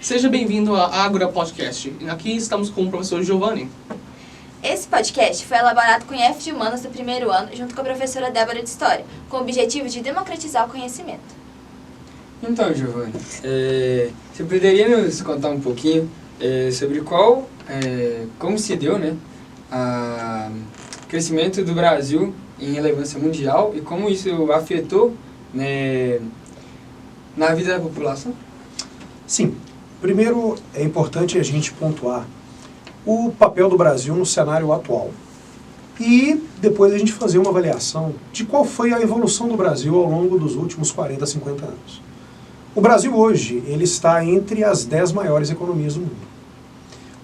Seja bem-vindo ao Ágora Podcast. Aqui estamos com o professor Giovanni. Esse podcast foi elaborado com o IF de Humanas do primeiro ano, junto com a professora Débora de História, com o objetivo de democratizar o conhecimento. Então, Giovanni, você poderia nos contar um pouquinho sobre como se deu, né, o crescimento do Brasil em relevância mundial e como isso afetou, né, na vida da população? Sim. Primeiro, é importante a gente pontuar o papel do Brasil no cenário atual. E depois a gente fazer uma avaliação de qual foi a evolução do Brasil ao longo dos últimos 40, 50 anos. O Brasil hoje, ele está entre as 10 maiores economias do mundo.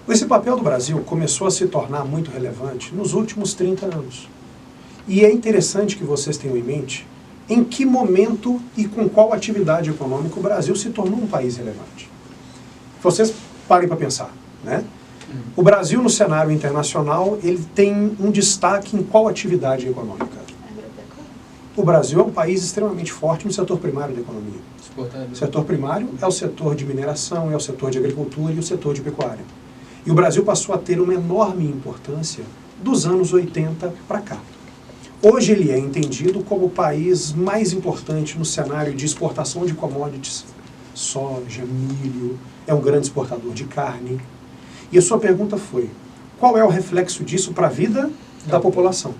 Esse papel do Brasil começou a se tornar muito relevante nos últimos 30 anos. E é interessante que vocês tenham em mente em que momento e com qual atividade econômica o Brasil se tornou um país relevante. Vocês parem para pensar, né? O Brasil no cenário internacional, ele tem um destaque em qual atividade econômica? O Brasil é um país extremamente forte no setor primário da economia. O setor primário é o setor de mineração, é o setor de agricultura e o setor de pecuária. E o Brasil passou a ter uma enorme importância dos anos 80 para cá. Hoje ele é entendido como o país mais importante no cenário de exportação de commodities, soja, milho, é um grande exportador de carne. E a sua pergunta foi, qual é o reflexo disso para a vida da população?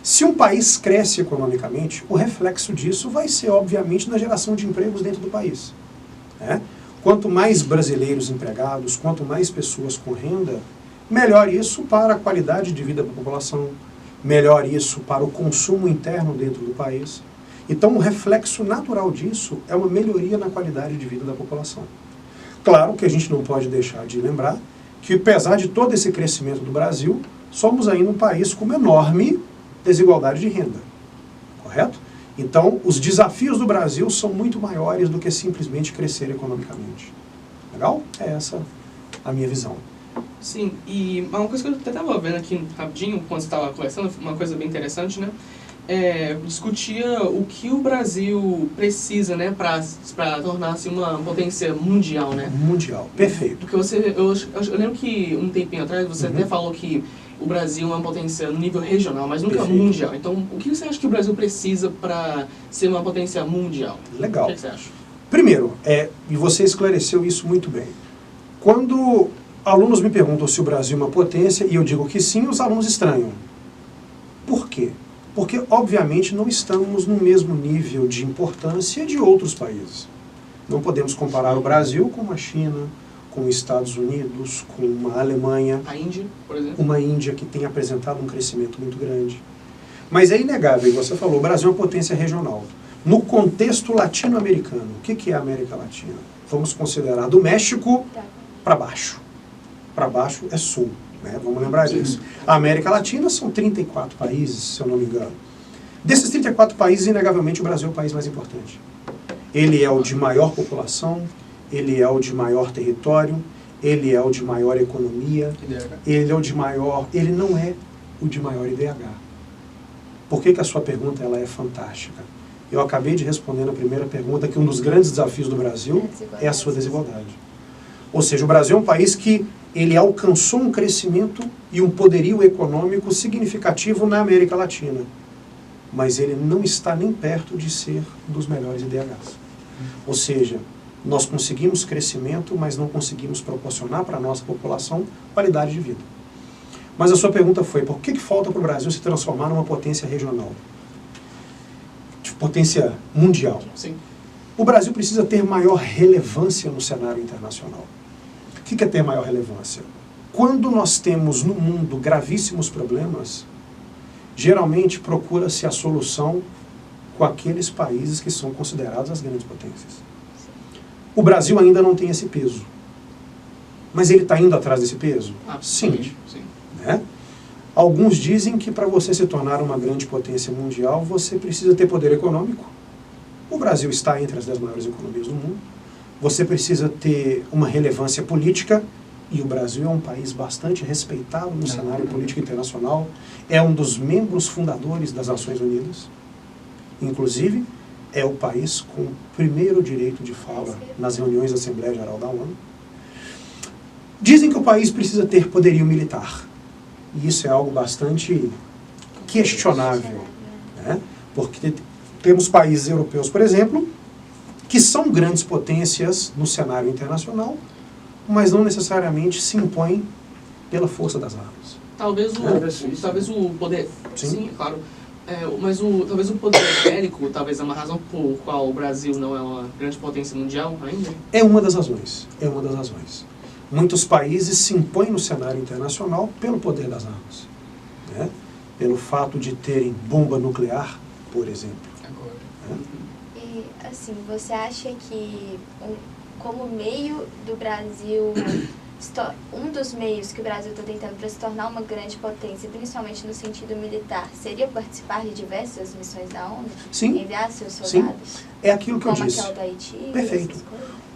Se um país cresce economicamente, o reflexo disso vai ser, obviamente, na geração de empregos dentro do país, né? Quanto mais brasileiros empregados, quanto mais pessoas com renda, melhor isso para a qualidade de vida da população, melhor isso para o consumo interno dentro do país. Então, o reflexo natural disso é uma melhoria na qualidade de vida da população. Claro que a gente não pode deixar de lembrar que, apesar de todo esse crescimento do Brasil, somos ainda um país com uma enorme desigualdade de renda, correto? Então, os desafios do Brasil são muito maiores do que simplesmente crescer economicamente. Legal? É essa a minha visão. Sim, e uma coisa que eu até estava vendo aqui rapidinho, quando você estava conversando, uma coisa bem interessante, né? Discutia o que o Brasil precisa, né, para tornar-se uma potência mundial, né? Mundial, perfeito. Porque eu lembro que um tempinho atrás você até falou que o Brasil é uma potência no nível regional, mas nunca Perfeito. Mundial. Então, o que você acha que o Brasil precisa para ser uma potência mundial? Legal. O que você acha? Primeiro, e você esclareceu isso muito bem. Quando alunos me perguntam se o Brasil é uma potência, e eu digo que sim, os alunos estranham. Por quê? Porque, obviamente, não estamos no mesmo nível de importância de outros países. Não podemos comparar o Brasil com a China, com os Estados Unidos, com a Alemanha. A Índia, por exemplo. Uma Índia que tem apresentado um crescimento muito grande. Mas é inegável, e você falou, o Brasil é uma potência regional. No contexto latino-americano, o que é a América Latina? Vamos considerar do México para baixo. Para baixo é sul. Né? Vamos lembrar disso. A América Latina são 34 países, se eu não me engano. Desses 34 países, inegavelmente, o Brasil é o país mais importante. Ele é o de maior população, ele é o de maior território, ele é o de maior economia, ele é o de maior... Ele não é o de maior IDH. Por que a sua pergunta ela é fantástica? Eu acabei de responder na primeira pergunta que um dos grandes desafios do Brasil é a sua desigualdade. Ou seja, o Brasil é um país que ele alcançou um crescimento e um poderio econômico significativo na América Latina. Mas ele não está nem perto de ser dos melhores IDHs. Ou seja, nós conseguimos crescimento, mas não conseguimos proporcionar para a nossa população qualidade de vida. Mas a sua pergunta foi, por que falta para o Brasil se transformar numa potência regional? De potência mundial. Sim. O Brasil precisa ter maior relevância no cenário internacional. O que é ter maior relevância? Quando nós temos no mundo gravíssimos problemas, geralmente procura-se a solução com aqueles países que são considerados as grandes potências. O Brasil ainda não tem esse peso. Mas ele está indo atrás desse peso? Sim. Né? Alguns dizem que para você se tornar uma grande potência mundial, você precisa ter poder econômico. O Brasil está entre as 10 maiores economias do mundo. Você precisa ter uma relevância política, e o Brasil é um país bastante respeitado no cenário político internacional, é um dos membros fundadores das Nações Unidas, inclusive é o país com o primeiro direito de fala nas reuniões da Assembleia Geral da ONU. Dizem que o país precisa ter poderio militar. E isso é algo bastante questionável, né? Porque temos países europeus, por exemplo, que são grandes potências no cenário internacional, mas não necessariamente se impõem pela força das armas. Talvez o poder... Sim, é claro. Talvez o poder bélico, talvez é uma razão por qual o Brasil não é uma grande potência mundial ainda? É uma das razões. Muitos países se impõem no cenário internacional pelo poder das armas, né? Pelo fato de terem bomba nuclear, por exemplo. Né? E, assim, você acha que como meio do Brasil, um dos meios que o Brasil está tentando para se tornar uma grande potência, principalmente no sentido militar, seria participar de diversas missões da ONU? Sim. Enviar seus soldados? Sim. É aquilo que eu disse. disse. Como aquela do Haiti? Perfeito.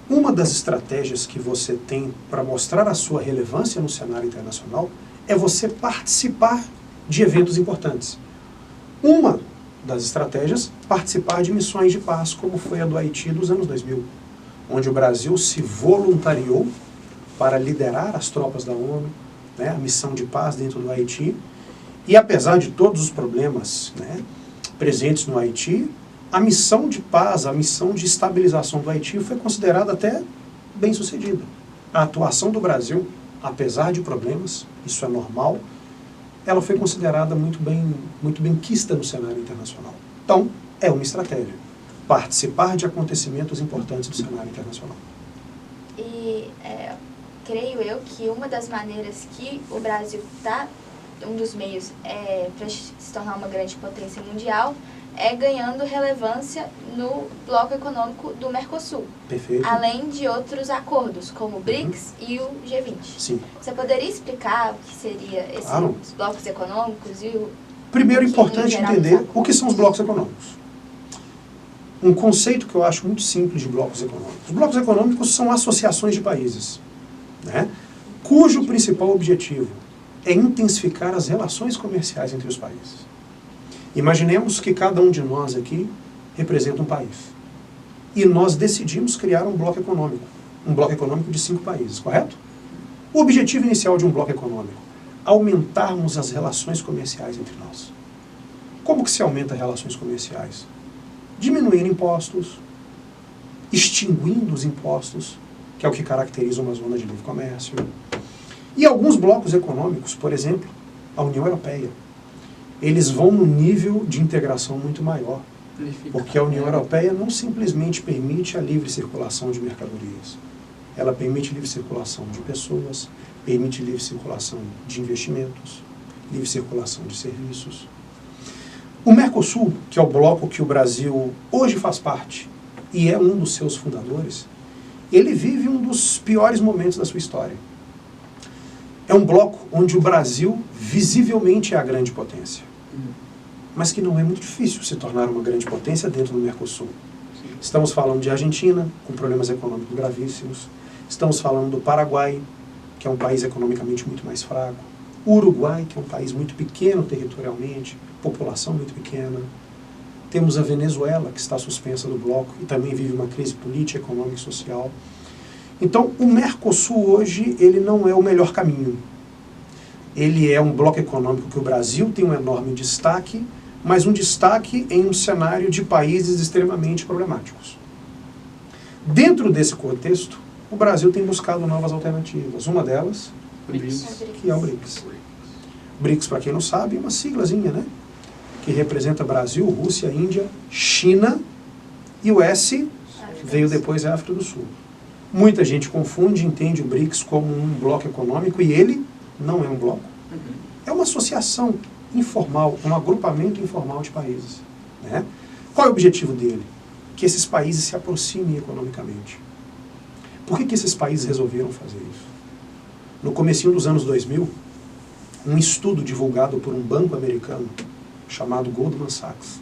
Uma das estratégias que você tem para mostrar a sua relevância no cenário internacional é você participar de eventos importantes. Uma das estratégias, participar de missões de paz, como foi a do Haiti dos anos 2000, onde o Brasil se voluntariou para liderar as tropas da ONU, né, a missão de paz dentro do Haiti. E apesar de todos os problemas, né, presentes no Haiti, a missão de paz, a missão de estabilização do Haiti foi considerada até bem sucedida. A atuação do Brasil, apesar de problemas, isso é normal, ela foi considerada muito bem quista no cenário internacional. Então, é uma estratégia. Participar de acontecimentos importantes do cenário internacional. E creio eu que uma das maneiras que o Brasil está, um dos meios para se tornar uma grande potência mundial, é ganhando relevância no bloco econômico do Mercosul. Perfeito. Além de outros acordos, como o BRICS e o G20. Sim. Você poderia explicar o que seriam esses blocos econômicos e o... Primeiro, é importante entender o que são os blocos econômicos. Um conceito que eu acho muito simples de blocos econômicos. Os blocos econômicos são associações de países, né, cujo principal objetivo é intensificar as relações comerciais entre os países. Imaginemos que cada um de nós aqui representa um país. E nós decidimos criar um bloco econômico de 5 países, correto? O objetivo inicial de um bloco econômico, aumentarmos as relações comerciais entre nós. Como que se aumenta as relações comerciais? Diminuindo impostos, extinguindo os impostos, que é o que caracteriza uma zona de livre comércio. E alguns blocos econômicos, por exemplo, a União Europeia, eles vão num nível de integração muito maior, porque a União Europeia não simplesmente permite a livre circulação de mercadorias. Ela permite livre circulação de pessoas, permite livre circulação de investimentos, livre circulação de serviços. O Mercosul, que é o bloco que o Brasil hoje faz parte, e é um dos seus fundadores, ele vive um dos piores momentos da sua história. É um bloco onde o Brasil visivelmente é a grande potência, mas que não é muito difícil se tornar uma grande potência dentro do Mercosul. Estamos falando de Argentina, com problemas econômicos gravíssimos. Estamos falando do Paraguai, que é um país economicamente muito mais fraco. O Uruguai, que é um país muito pequeno territorialmente, população muito pequena. Temos a Venezuela, que está suspensa do bloco e também vive uma crise política, econômica e social. Então, o Mercosul hoje, ele não é o melhor caminho. Ele é um bloco econômico que o Brasil tem um enorme destaque, mas um destaque em um cenário de países extremamente problemáticos. Dentro desse contexto, o Brasil tem buscado novas alternativas. Uma delas, que é o BRICS. BRICS, para quem não sabe, é uma siglazinha, né? Que representa Brasil, Rússia, Índia, China e o S veio depois a África do Sul. Muita gente confunde, entende o BRICS como um bloco econômico e ele não é um bloco. É uma associação informal, um agrupamento informal de países, né? Qual é o objetivo dele? Que esses países se aproximem economicamente. Por que esses países resolveram fazer isso? No comecinho dos anos 2000, um estudo divulgado por um banco americano chamado Goldman Sachs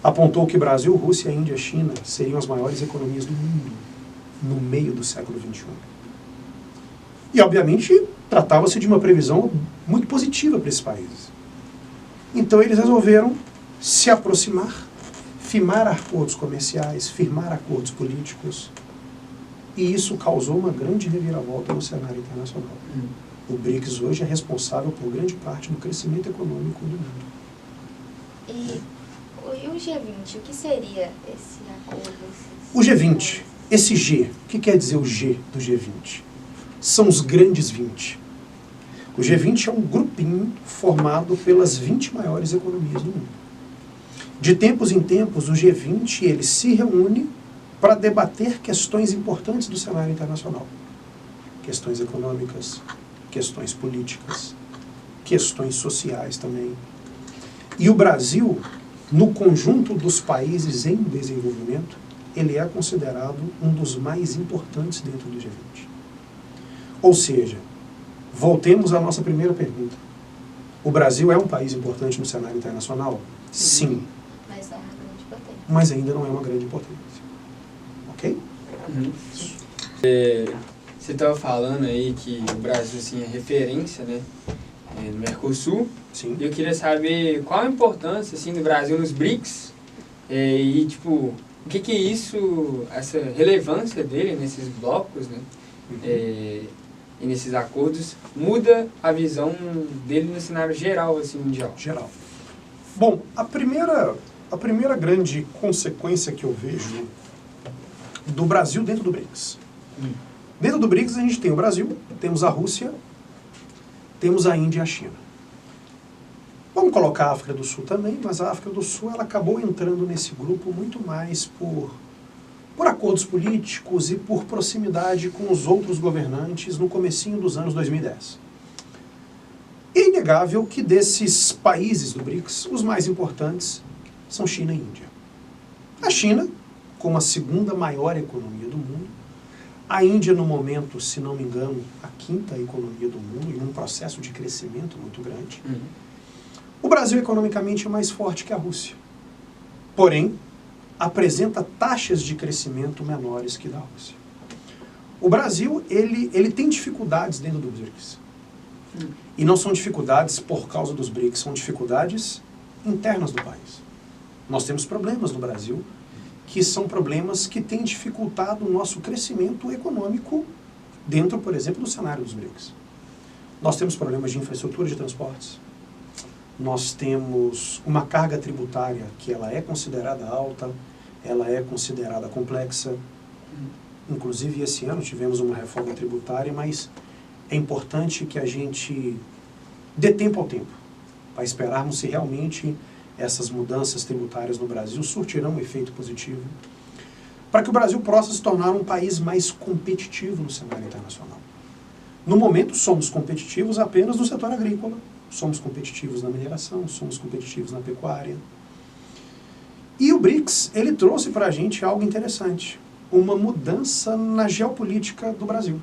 apontou que Brasil, Rússia, Índia e China seriam as maiores economias do mundo no meio do século XXI. E, obviamente, tratava-se de uma previsão muito positiva para esses países. Então, eles resolveram se aproximar, firmar acordos comerciais, firmar acordos políticos. E isso causou uma grande reviravolta no cenário internacional. O BRICS hoje é responsável por grande parte do crescimento econômico do mundo. E o G20, o que seria esse acordo? O G20, esse G, o que quer dizer o G do G20? São os grandes 20. O G20 é um grupinho formado pelas 20 maiores economias do mundo. De tempos em tempos, o G20 ele se reúne para debater questões importantes do cenário internacional. Questões econômicas, questões políticas, questões sociais também. E o Brasil, no conjunto dos países em desenvolvimento, ele é considerado um dos mais importantes dentro do G20. Ou seja, voltemos à nossa primeira pergunta. O Brasil é um país importante no cenário internacional? Sim. Mas não é uma grande potência. Mas ainda não é uma grande potência. Ok? Você estava falando aí que o Brasil assim, é referência, né, no Mercosul. Sim. E eu queria saber qual a importância assim, do Brasil nos BRICS e tipo, o que é isso, essa relevância dele nesses blocos, né, e nesses acordos, muda a visão dele no cenário geral, assim, mundial. Geral. Bom, a primeira grande consequência que eu vejo do Brasil dentro do BRICS. Dentro do BRICS a gente tem o Brasil, temos a Rússia, temos a Índia e a China. Vamos colocar a África do Sul também, mas a África do Sul ela acabou entrando nesse grupo muito mais por acordos políticos e por proximidade com os outros governantes no comecinho dos anos 2010. É inegável que desses países do BRICS, os mais importantes são China e Índia. A China, como a segunda maior economia do mundo, a Índia, no momento, se não me engano, a quinta economia do mundo, em um processo de crescimento muito grande. O Brasil, economicamente, é mais forte que a Rússia. Porém, apresenta taxas de crescimento menores que da Rússia. O Brasil, ele tem dificuldades dentro do BRICS. E não são dificuldades por causa dos BRICS, são dificuldades internas do país. Nós temos problemas no Brasil, que são problemas que têm dificultado o nosso crescimento econômico dentro, por exemplo, do cenário dos BRICS. Nós temos problemas de infraestrutura de transportes. Nós temos uma carga tributária que ela é considerada alta, ela é considerada complexa. Inclusive, esse ano tivemos uma reforma tributária, mas é importante que a gente dê tempo ao tempo, para esperarmos se realmente essas mudanças tributárias no Brasil surtirão um efeito positivo, para que o Brasil possa se tornar um país mais competitivo no cenário internacional. No momento, somos competitivos apenas no setor agrícola, somos competitivos na mineração, somos competitivos na pecuária. E o BRICS, ele trouxe para a gente algo interessante, uma mudança na geopolítica do Brasil.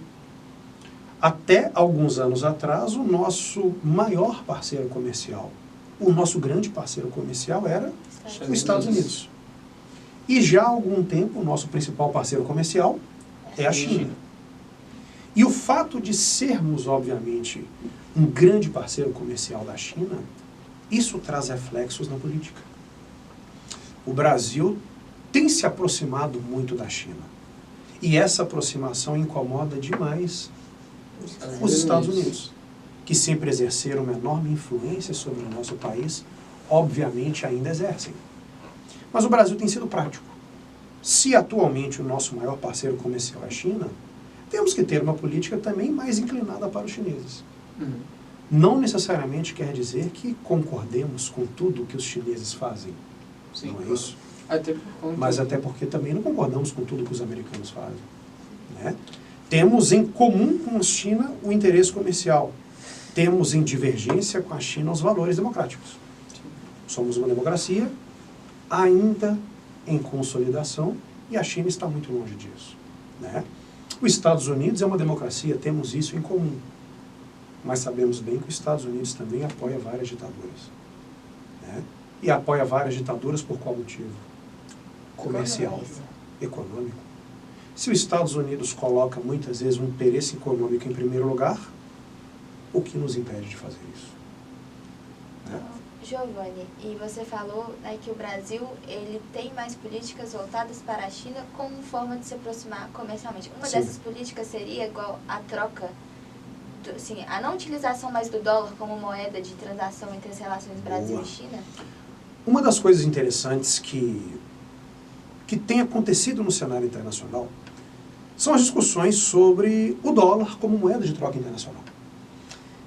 Até alguns anos atrás, o nosso maior parceiro comercial, o nosso grande parceiro comercial era os Estados Unidos. E já há algum tempo, o nosso principal parceiro comercial é a China. E o fato de sermos, obviamente, um grande parceiro comercial da China, isso traz reflexos na política. O Brasil tem se aproximado muito da China. E essa aproximação incomoda demais os Estados Unidos, que sempre exerceram uma enorme influência sobre o nosso país, obviamente ainda exercem. Mas o Brasil tem sido prático. Se atualmente o nosso maior parceiro comercial é a China, temos que ter uma política também mais inclinada para os chineses. Não necessariamente quer dizer que concordemos com tudo que os chineses fazem. Sim, não é isso? Mas até porque também não concordamos com tudo que os americanos fazem. Né? Temos em comum com a China o interesse comercial. Temos em divergência com a China os valores democráticos. Somos uma democracia ainda em consolidação e a China está muito longe disso. Né? Os Estados Unidos é uma democracia, temos isso em comum. Mas sabemos bem que os Estados Unidos também apoia várias ditaduras. Né? E apoia várias ditaduras por qual motivo? Comercial, econômico. Se os Estados Unidos coloca muitas vezes um interesse econômico em primeiro lugar, o que nos impede de fazer isso? Né? Giovanni, e você falou, né, que o Brasil ele tem mais políticas voltadas para a China como forma de se aproximar comercialmente. Uma Sim. dessas políticas seria igual a troca, assim, a não utilização mais do dólar como moeda de transação entre as relações Brasil Boa. e China? Uma das coisas interessantes que tem acontecido no cenário internacional são as discussões sobre o dólar como moeda de troca internacional.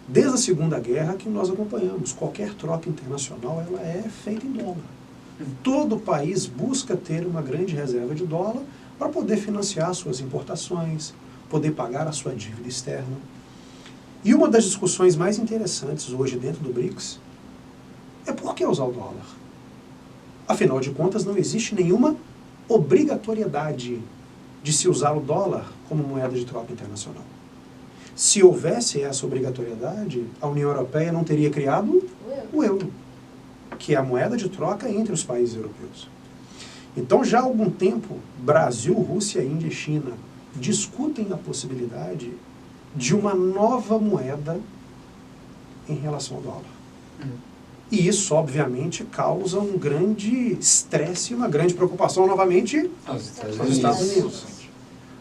Desde a Segunda Guerra que nós acompanhamos, qualquer troca internacional ela é feita em dólar. Todo país busca ter uma grande reserva de dólar para poder financiar suas importações, poder pagar a sua dívida externa. E uma das discussões mais interessantes hoje dentro do BRICS é por que usar o dólar? Afinal de contas, não existe nenhuma obrigatoriedade de se usar o dólar como moeda de troca internacional. Se houvesse essa obrigatoriedade, a União Europeia não teria criado o euro, que é a moeda de troca entre os países europeus. Então, já há algum tempo, Brasil, Rússia, Índia e China discutem a possibilidade de uma nova moeda em relação ao dólar. E isso, obviamente, causa um grande estresse e uma grande preocupação, novamente, Aos aos Estados Unidos.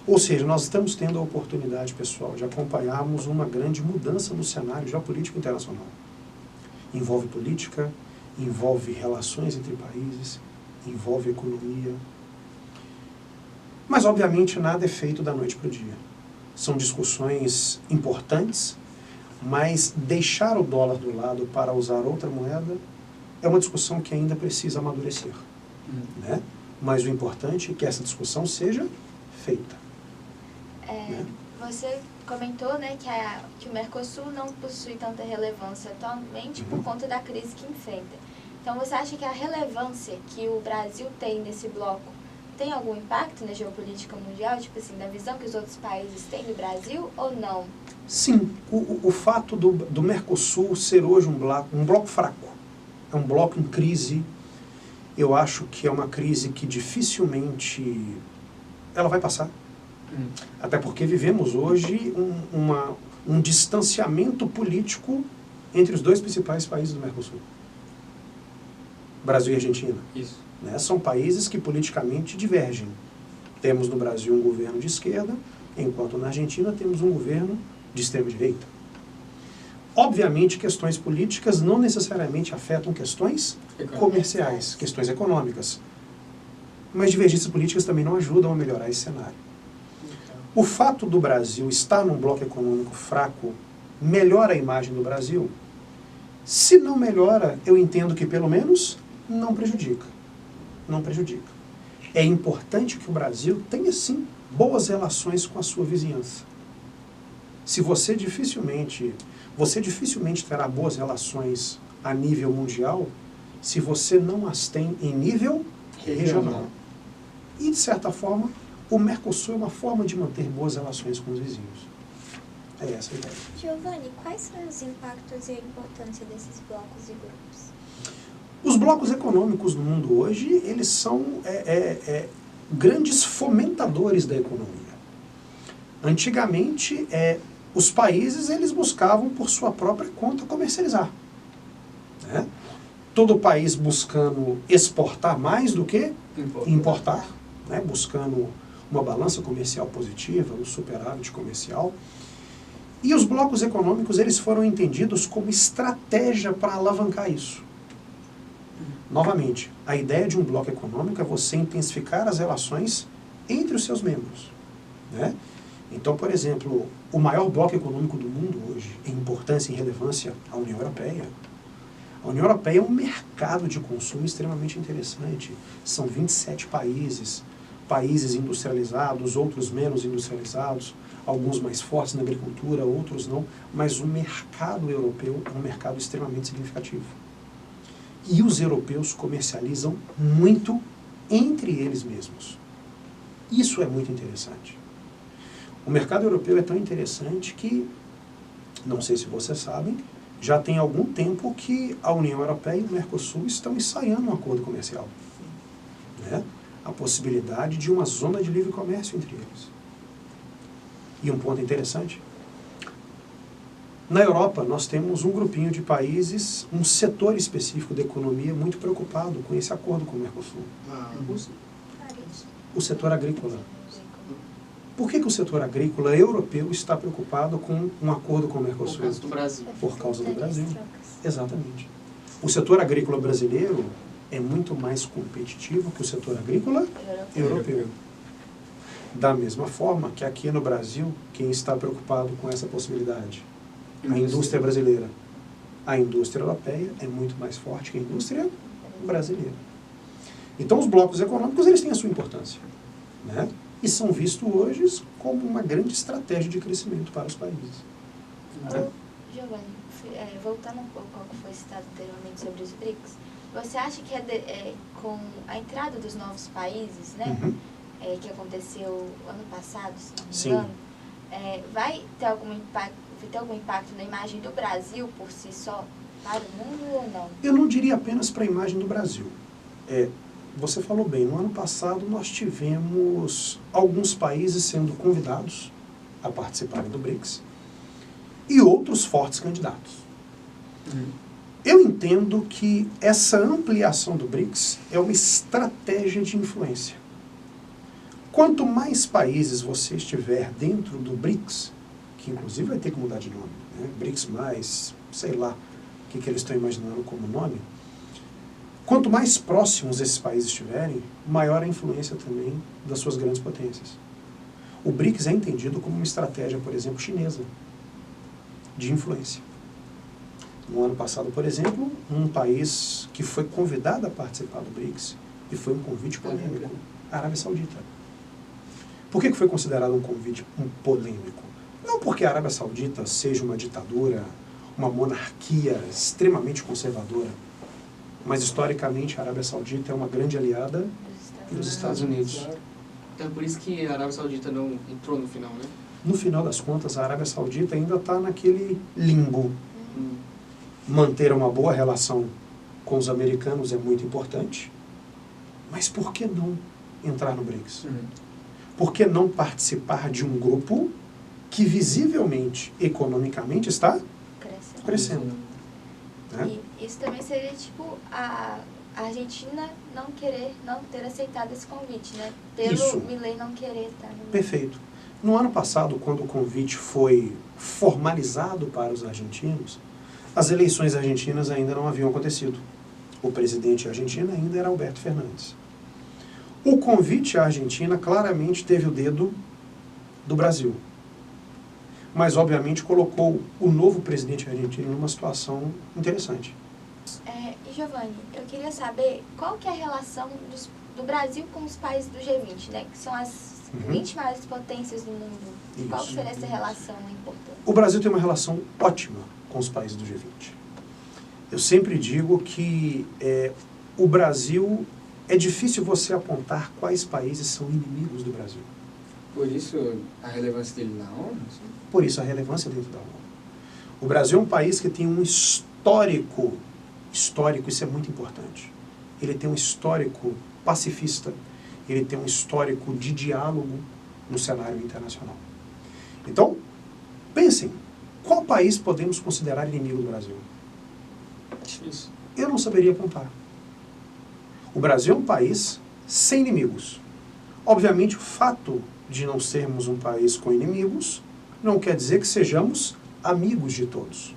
Ou seja, nós estamos tendo a oportunidade, pessoal, de acompanharmos uma grande mudança no cenário geopolítico internacional. Envolve política, envolve relações entre países, envolve economia. Mas, obviamente, nada é feito da noite para o dia. São discussões importantes, mas deixar o dólar do lado para usar outra moeda é uma discussão que ainda precisa amadurecer. Né? Mas o importante é que essa discussão seja feita. Você comentou, né, que o Mercosul não possui tanta relevância atualmente por conta da crise que enfrenta. Então, você acha que a relevância que o Brasil tem nesse bloco tem algum impacto na geopolítica mundial, tipo assim, na visão que os outros países têm do Brasil ou não? Sim, o fato do Mercosul ser hoje um bloco fraco, é um bloco em crise, eu acho que é uma crise que dificilmente ela vai passar. Até porque vivemos hoje um distanciamento político entre os dois principais países do Mercosul. Brasil e Argentina. Isso. Né? São países que politicamente divergem. Temos no Brasil um governo de esquerda, enquanto na Argentina temos um governo de extrema-direita. Obviamente, questões políticas não necessariamente afetam questões comerciais, questões econômicas. Mas divergências políticas também não ajudam a melhorar esse cenário. O fato do Brasil estar num bloco econômico fraco melhora a imagem do Brasil? Se não melhora, eu entendo que pelo menos não prejudica. Não prejudica. É importante que o Brasil tenha, sim, boas relações com a sua vizinhança. Se você dificilmente terá boas relações a nível mundial, se você não as tem em nível regional. E, de certa forma, o Mercosul é uma forma de manter boas relações com os vizinhos. É essa a ideia. Giovanni, quais são os impactos e a importância desses blocos e grupos? Os blocos econômicos no mundo hoje, eles são grandes fomentadores da economia. Antigamente, os países eles buscavam por sua própria conta comercializar. Né? Todo país buscando exportar mais do que importar, né? Buscando uma balança comercial positiva, um superávit comercial. E os blocos econômicos eles foram entendidos como estratégia para alavancar isso. Novamente, a ideia de um bloco econômico é você intensificar as relações entre os seus membros. Né? Então, por exemplo, o maior bloco econômico do mundo hoje, em importância e relevância, a União Europeia. A União Europeia é um mercado de consumo extremamente interessante. São 27 países, países industrializados, outros menos industrializados, alguns mais fortes na agricultura, outros não, mas o mercado europeu é um mercado extremamente significativo. E os europeus comercializam muito entre eles mesmos. Isso é muito interessante. O mercado europeu é tão interessante que, não sei se vocês sabem, já tem algum tempo que a União Europeia e o Mercosul estão ensaiando um acordo comercial. Né? A possibilidade de uma zona de livre comércio entre eles. E um ponto interessante, Na Europa, nós temos um grupinho de países, um setor específico da economia muito preocupado com esse acordo com o Mercosul. A Rússia. O setor agrícola. Por que o setor agrícola europeu está preocupado com um acordo com o Por Mercosul? causa do Brasil. Por causa do Brasil. Trocas. Exatamente. O setor agrícola brasileiro é muito mais competitivo que o setor agrícola europeu. Da mesma forma que aqui no Brasil, quem está preocupado com essa possibilidade? A indústria brasileira. A indústria europeia é muito mais forte que a indústria brasileira. Então, os blocos econômicos, eles têm a sua importância, né? E são vistos hoje como uma grande estratégia de crescimento para os países. Né? Giovanni, voltando um pouco ao que foi citado anteriormente sobre os BRICS, você acha que com a entrada dos novos países, né, Uhum. que aconteceu ano passado, se não me Sim. engano, vai ter algum impacto na imagem do Brasil por si só para o mundo ou não? Eu não diria apenas para a imagem do Brasil. Você falou bem, no ano passado nós tivemos alguns países sendo convidados a participarem do BRICS e outros fortes candidatos. Eu entendo que essa ampliação do BRICS é uma estratégia de influência. Quanto mais países você estiver dentro do BRICS, que inclusive vai ter que mudar de nome, né? BRICS mais, sei lá, o que eles estão imaginando como nome, quanto mais próximos esses países estiverem, maior a influência também das suas grandes potências. O BRICS é entendido como uma estratégia, por exemplo, chinesa, de influência. No ano passado, por exemplo, um país que foi convidado a participar do BRICS, e foi um convite polêmico, a Arábia Saudita. Por que foi considerado um convite polêmico? Não porque a Arábia Saudita seja uma ditadura, uma monarquia extremamente conservadora, mas historicamente a Arábia Saudita é uma grande aliada dos Estados Unidos. É por isso que a Arábia Saudita não entrou no final, né? No final das contas, a Arábia Saudita ainda está naquele limbo. Manter uma boa relação com os americanos é muito importante, mas por que não entrar no BRICS? Por que não participar de um grupo que visivelmente, economicamente, está crescendo? Né? E isso também seria tipo a Argentina não ter aceitado esse convite, né? Isso. Pelo Milei não querer estar no... Perfeito. No ano passado, quando o convite foi formalizado para os argentinos, as eleições argentinas ainda não haviam acontecido. O presidente argentino ainda era Alberto Fernandes. O convite à Argentina claramente teve o dedo do Brasil. Mas, obviamente, colocou o novo presidente argentino numa situação interessante. E Giovanni, eu queria saber qual que é a relação do Brasil com os países do G20, né? Que são as 20 maiores potências do mundo. Isso. Qual que seria essa relação importante? O Brasil tem uma relação ótima com os países do G20. Eu sempre digo que o Brasil, é difícil você apontar quais países são inimigos do Brasil. Por isso a relevância dele na ONU? Por isso a relevância dentro da ONU. O Brasil é um país que tem um histórico, isso é muito importante. Ele tem um histórico pacifista, ele tem um histórico de diálogo no cenário internacional. Então, pensem, qual país podemos considerar inimigo do Brasil? Difícil. Eu não saberia apontar. O Brasil é um país sem inimigos. Obviamente, o fato de não sermos um país com inimigos não quer dizer que sejamos amigos de todos.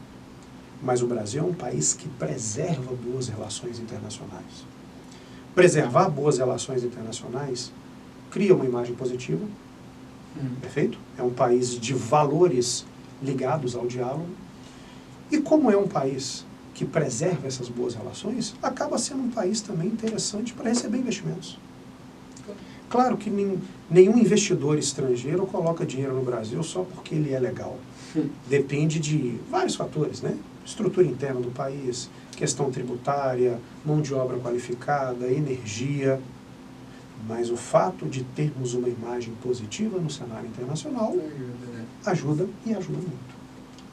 Mas o Brasil é um país que preserva boas relações internacionais. Preservar boas relações internacionais cria uma imagem positiva, perfeito? É um país de valores ligados ao diálogo. E como é um país que preserva essas boas relações, acaba sendo um país também interessante para receber investimentos. Claro que nenhum investidor estrangeiro coloca dinheiro no Brasil só porque ele é legal. Depende de vários fatores, né? Estrutura interna do país, questão tributária, mão de obra qualificada, energia. Mas o fato de termos uma imagem positiva no cenário internacional ajuda e ajuda muito.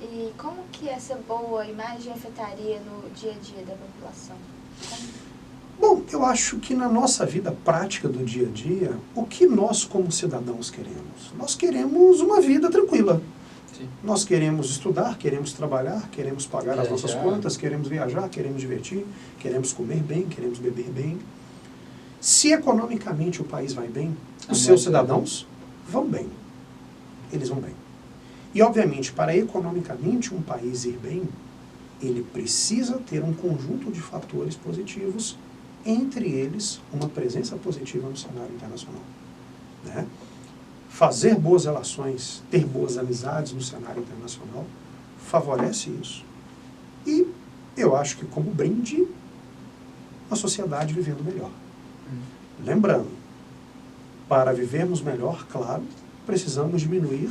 E como que essa boa imagem afetaria no dia a dia da população? Bom, eu acho que na nossa vida prática do dia a dia, o que nós como cidadãos queremos? Nós queremos uma vida tranquila. Sim. Nós queremos estudar, queremos trabalhar, queremos pagar as nossas Viajar. contas, queremos viajar, queremos divertir, queremos comer bem, queremos beber bem. Se economicamente o país vai bem, os seus cidadãos vão bem. Eles vão bem. E, obviamente, para economicamente um país ir bem, ele precisa ter um conjunto de fatores positivos, entre eles uma presença positiva no cenário internacional. Né? Fazer boas relações, ter boas amizades no cenário internacional, favorece isso. E eu acho que, como brinde, a sociedade vivendo melhor. Lembrando, para vivermos melhor, claro, precisamos diminuir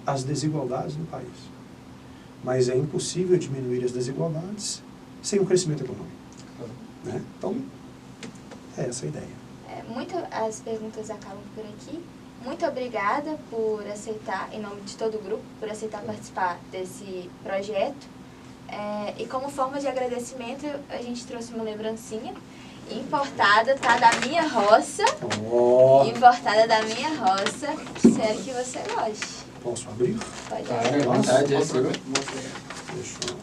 as desigualdades no país. Mas é impossível diminuir as desigualdades sem um crescimento econômico. Né? Então, é essa a ideia. As perguntas acabam por aqui. Muito obrigada por aceitar, em nome de todo o grupo, por aceitar participar desse projeto. E como forma de agradecimento, a gente trouxe uma lembrancinha importada, tá? Da minha roça. Oh, Importada da minha roça. Espero que você goste. posso abrir? Pode Claro, abrir. à vontade, é Mostra, seu. mostra aí. Deixa eu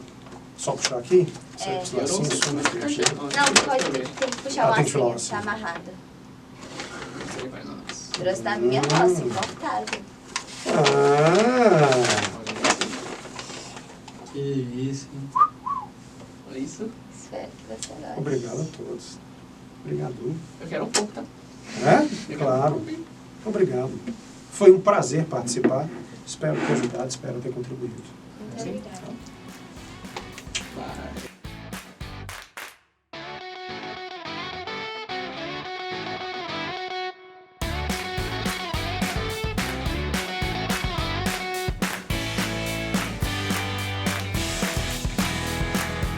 só puxar aqui. É. Assim, some aqui. Não, pode, tem que puxar o tem que puxar o lacinho, tá lacinho. amarrado. Isso aí vai nós. Trouxe da minha roça, importada. Ah, Que isso, hein? Olha isso. Espero que você goste. obrigado a todos. Obrigado. Eu quero um pouco, tá? É? Eu Claro. quero um pouco. Obrigado. Foi um prazer participar. Espero ter ajudado, espero ter contribuído. Muito obrigada.